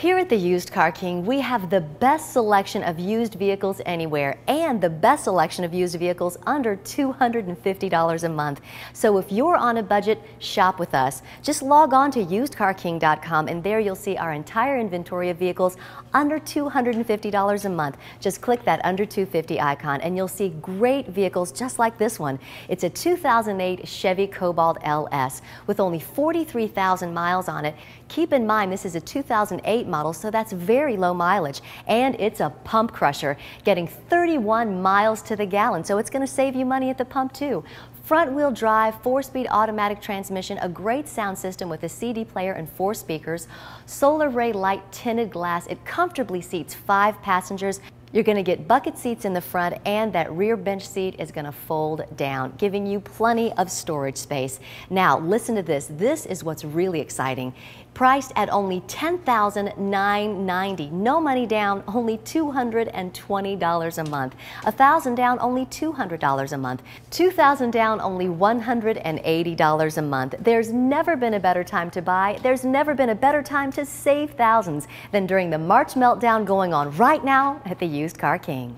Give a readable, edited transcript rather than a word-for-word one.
Here at the Used Car King, we have the best selection of used vehicles anywhere and the best selection of used vehicles under $250 a month. So if you're on a budget, shop with us. Just log on to usedcarking.com and there you'll see our entire inventory of vehicles under $250 a month. Just click that under $250 icon and you'll see great vehicles just like this one. It's a 2008 Chevy Cobalt LS with only 43,000 miles on it. Keep in mind this is a 2008 model, so that's very low mileage, and it's a pump crusher, getting 31 miles to the gallon, so it's going to save you money at the pump too. Front-wheel drive, 4-speed automatic transmission, a great sound system with a CD player and 4 speakers, Solar Ray light tinted glass. It comfortably seats 5 passengers. You're going to get bucket seats in the front, and that rear bench seat is going to fold down, giving you plenty of storage space. Now, listen to this. This is what's really exciting. Priced at only $10,990. No money down, only $220 a month. $1,000 down, only $200 a month. $2,000 down, only $180 a month. There's never been a better time to buy. There's never been a better time to save thousands than during the March meltdown going on right now at the Used Car King.